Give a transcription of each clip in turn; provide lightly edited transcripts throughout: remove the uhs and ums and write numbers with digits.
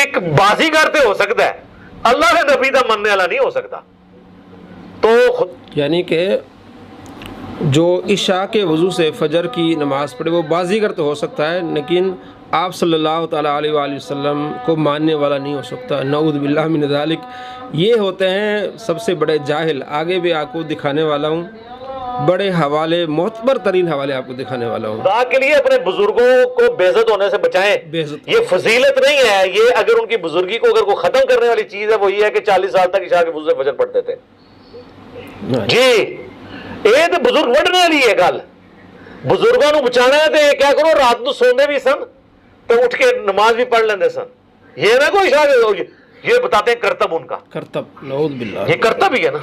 ایک بازیگر تے ہو سکتا ہے، اللہ کے نبی دا مننے والا نہیں ہو سکتا. تو یعنی کہ جو عشاء کے وضو سے فجر کی نماز پڑھے وہ بازیگر تو ہو سکتا ہے، لیکن آپ صلی اللہ تعالیٰ علیہ وآلہ وسلم کو ماننے والا نہیں ہو سکتا. نعوذ باللہ من ذالک. یہ ہوتے ہیں سب سے بڑے جاہل. آگے بھی آپ کو دکھانے والا ہوں بڑے حوالے، معتبر ترین حوالے آپ کو دکھانے والا ہوں. خدا کے لیے اپنے بزرگوں کو بے عزت ہونے سے بچائیں. یہ فضیلت نہیں ہے، یہ اگر ان کی بزرگی کو اگر کوئی ختم کرنے والی چیز ہے وہ یہ ہے کہ 40 سال تک عشاء کے وضو سے فجر پڑھتے تھے. جی یہ تو بزرگ وڈنے والی ہے گل. بزرگوں کو بچانا ہے تو یہ کیا کرو، رات کو سوندے بھی سن تو اٹھ کے نماز بھی پڑھ لیندے سن. یہ نہ کوئی عشاء یہ بتاتے ہیں کرتب ان کا، کرتب. نعوذ باللہ. یہ کرتب ہی ہے نا.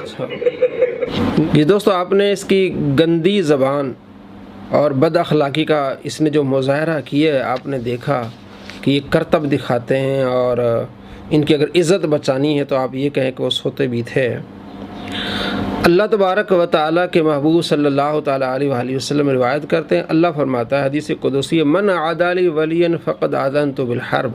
یہ دوستو آپ نے اس کی گندی زبان اور بد اخلاقی کا اس نے جو مظاہرہ کیا ہے، آپ نے دیکھا کہ یہ کرتب دکھاتے ہیں، اور ان کی اگر عزت بچانی ہے تو آپ یہ کہیں کہ وہ سوتے بھی تھے. اللہ تبارک و تعالیٰ کے محبوب صلی اللہ تعالیٰ علیہ وآلہ وسلم روایت کرتے ہیں، اللہ فرماتا ہے حدیث قدسی، من عادی لی ولیا فقد آذنت بالحرب.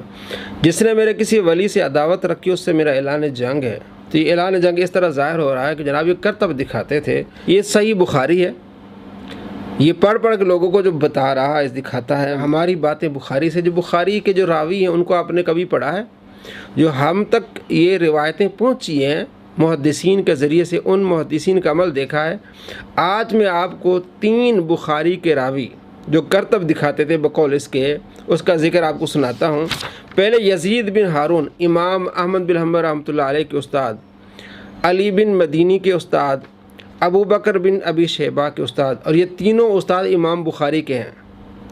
جس نے میرے کسی ولی سے عداوت رکھی اس سے میرا اعلان جنگ ہے. تو یہ اعلان جنگ اس طرح ظاہر ہو رہا ہے کہ جناب یہ کرتب دکھاتے تھے. یہ صحیح بخاری ہے، یہ پڑھ کے لوگوں کو جو بتا رہا ہے دکھاتا ہے ہماری باتیں بخاری سے. جو بخاری کے جو راوی ہیں ان کو آپ نے کبھی پڑھا ہے؟ جو ہم تک یہ روایتیں پہنچی ہیں محدثین کے ذریعے سے، ان محدثین کا عمل دیکھا ہے. آج میں آپ کو 3 بخاری کے راوی جو کرتب دکھاتے تھے بقول اس کا ذکر آپ کو سناتا ہوں. پہلے یزید بن ہارون، امام احمد بن حنبل رحمۃ اللہ علیہ کے استاد، علی بن مدینی کے استاد، ابو بکر بن ابی شیبہ کے استاد، اور یہ تینوں استاد امام بخاری کے ہیں.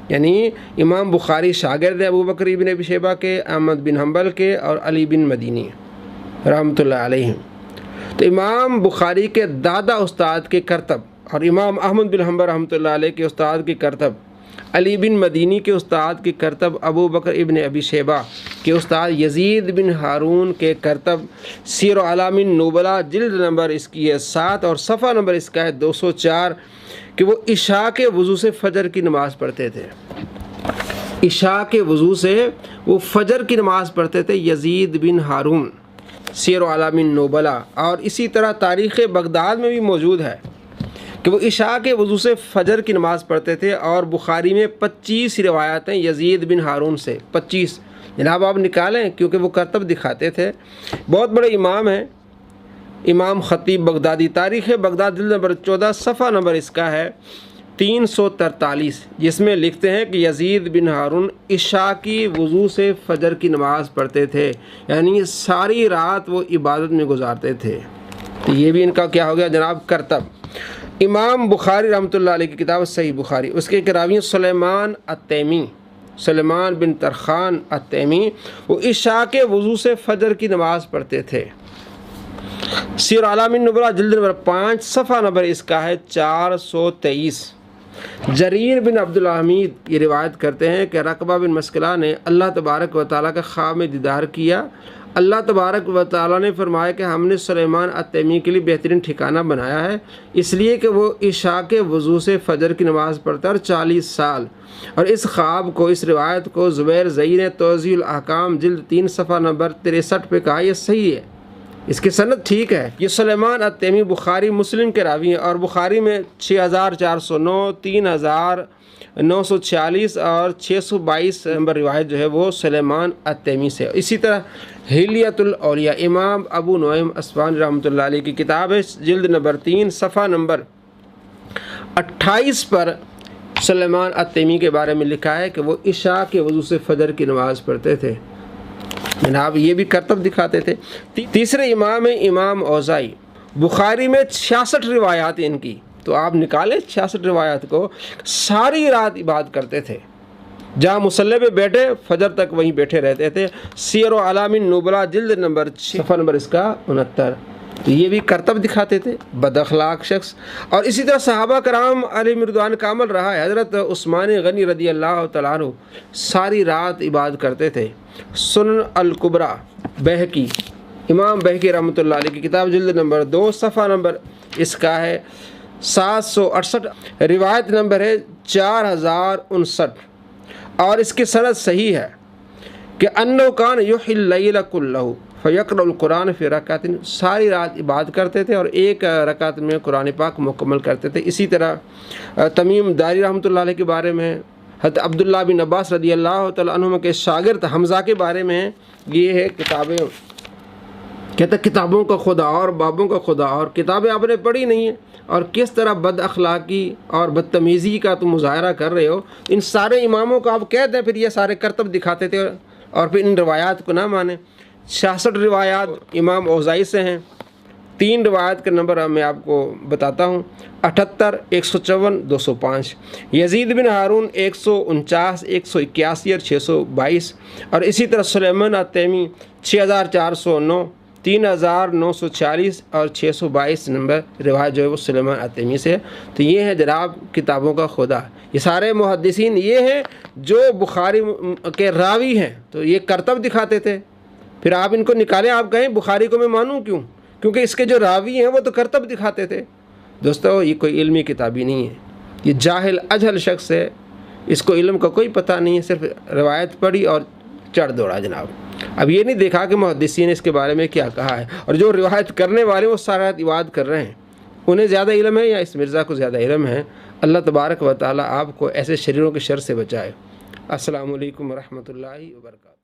یعنی امام بخاری شاگرد ابو بکر بن ابی شیبہ کے، احمد بن حنبل کے، اور علی بن مدینی رحمۃ اللہ علیہ. تو امام بخاری کے دادا استاد کے کرتب، اور امام احمد بن حنبل رحمۃ اللہ علیہ کے استاد کے کرتب، علی بن مدینی کے استاد کے کرتب، ابو بکر ابن ابی شیبہ کے استاد یزید بن ہارون کے کرتب. سیر اعلام النبلاء جلد نمبر اس کی ہے 7 اور صفحہ نمبر اس کا ہے 204 کہ وہ عشاء کے وضو سے فجر کی نماز پڑھتے تھے. عشاء کے وضو سے وہ فجر کی نماز پڑھتے تھے یزید بن ہارون، سیر اعلام النبلاء. اور اسی طرح تاریخ بغداد میں بھی موجود ہے کہ وہ عشاء کے وضو سے فجر کی نماز پڑھتے تھے. اور بخاری میں 25 روایتیں یزید بن ہارون سے. 25 جناب آپ نکالیں کیونکہ وہ کرتب دکھاتے تھے. بہت بڑے امام ہیں امام خطیب بغدادی. تاریخ بغداد جلد نمبر 14 صفحہ نمبر اس کا ہے 343، جس میں لکھتے ہیں کہ یزید بن ہارون عشاء کی وضو سے فجر کی نماز پڑھتے تھے، یعنی ساری رات وہ عبادت میں گزارتے تھے. یہ بھی ان کا کیا ہو گیا جناب کرتب. امام بخاری رحمۃ اللہ علیہ کی کتاب صحیح بخاری، اس کے راوی سلیمان التیمی، سلیمان بن ترخان التیمی، وہ عشاء کے وضو سے فجر کی نماز پڑھتے تھے. سیر اعلام النبلاء جلد نمبر 5 صفحہ نمبر اس کا ہے 423. جریر بن عبد الحمید یہ روایت کرتے ہیں کہ رقبہ بن مسکلہ نے اللہ تبارک و تعالیٰ کا خواب میں دیدار کیا. اللہ تبارک و تعالیٰ نے فرمایا کہ ہم نے سلیمان التیمی کے لیے بہترین ٹھکانہ بنایا ہے، اس لیے کہ وہ عشاء کے وضو سے فجر کی نماز پڑھتا ہے 40 سال. اور اس خواب کو، اس روایت کو زبیر زئی نے توضیح الاحکام جلد 3 صفحہ نمبر 63 پہ کہا یہ صحیح ہے، اس کی سند ٹھیک ہے. یہ سلیمان التیمی بخاری مسلم کے راوی ہیں، اور بخاری میں 6409، 3946 اور 622 نمبر روایت جو ہے وہ سلیمان التیمی سے. اسی طرح حلیۃ الاولیاء امام ابو نعیم اصفہانی رحمۃ اللہ علیہ کی کتاب ہے جلد نمبر 3 صفحہ نمبر 28 پر سلیمان التیمی کے بارے میں لکھا ہے کہ وہ عشاء کے وضو سے فجر کی نماز پڑھتے تھے. جناب یہ بھی کرتب دکھاتے تھے. تیسرے امام ہیں امام اوزائی. بخاری میں 66 روایات ان کی، تو آپ نکالیں 66 روایات کو. ساری رات عبادت کرتے تھے، جہاں مصلی پہ بیٹھے فجر تک وہیں بیٹھے رہتے تھے. سیر و اعلام النبلاء جلد نمبر 6 صفحہ نمبر اس کا 69. تو یہ بھی کرتب دکھاتے تھے، بد اخلاق شخص. اور اسی طرح صحابہ کرام علیہ رضوان کا عمل رہا ہے. حضرت عثمان غنی رضی اللہ تعالیٰ عنہ ساری رات عبادت کرتے تھے. سنن الکبریٰ بہقی، امام بہقی رحمۃ اللہ علیہ کی کتاب جلد نمبر 2 صفحہ نمبر اس کا ہے 768، روایت نمبر ہے 4059، اور اس کی سند صحیح ہے کہ انہ کان یحیی اللیل کلہ فیقرأ القرآن فی رکعۃ، ساری رات عبادت کرتے تھے اور ایک رکعت میں قرآن پاک مکمل کرتے تھے۔ اسی طرح تمیم داری رحمۃ اللہ علیہ کے بارے میں، حضرت عبداللہ بن عباس رضی اللہ تعالیٰ عنہما کے شاگرد حمزہ کے بارے میں یہ ہے کتابیں، کہتا کتابوں کا خدا اور بابوں کا خدا، اور کتابیں آپ نے پڑھی نہیں ہیں اور کس طرح بد اخلاقی اور بدتمیزی کا تم مظاہرہ کر رہے ہو۔ ان سارے اماموں کو آپ کہتے ہیں پھر یہ سارے کرتب دکھاتے تھے اور پھر ان روایات کو نہ مانیں۔ 66 روایات امام اوزائی سے ہیں۔ 3 روایات کا نمبر میں آپ کو بتاتا ہوں، 78، 154، 205۔ یزید بن ہارون 149، 181 اور 622، اور اسی طرح سلیمان التیمی 6409، 3946 اور 622 نمبر روایت جو ہے وہ سلیمان التیمی سے ہے۔ تو یہ ہے جناب کتابوں کا خدا۔ یہ سارے محدثین یہ ہیں جو بخاری کے راوی ہیں، تو یہ کرتب دکھاتے تھے۔ پھر آپ ان کو نکالیں، آپ کہیں بخاری کو میں مانوں کیوں؟ کیونکہ اس کے جو راوی ہیں وہ تو کرتب دکھاتے تھے۔ دوستو یہ کوئی علمی کتابی نہیں ہے، یہ جاہل اجہل شخص ہے، اس کو علم کا کوئی پتہ نہیں ہے، صرف روایت پڑھی اور چڑھ دوڑا جناب۔ اب یہ نہیں دیکھا کہ محدثین نے اس کے بارے میں کیا کہا ہے، اور جو روایت کرنے والے وہ سارا عبادت کر رہے ہیں، انہیں زیادہ علم ہے یا اس مرزا کو زیادہ علم ہے؟ اللہ تبارک و تعالی آپ کو ایسے شریروں کے شر سے بچائے۔ السلام علیکم ورحمۃ اللہ وبرکاتہ۔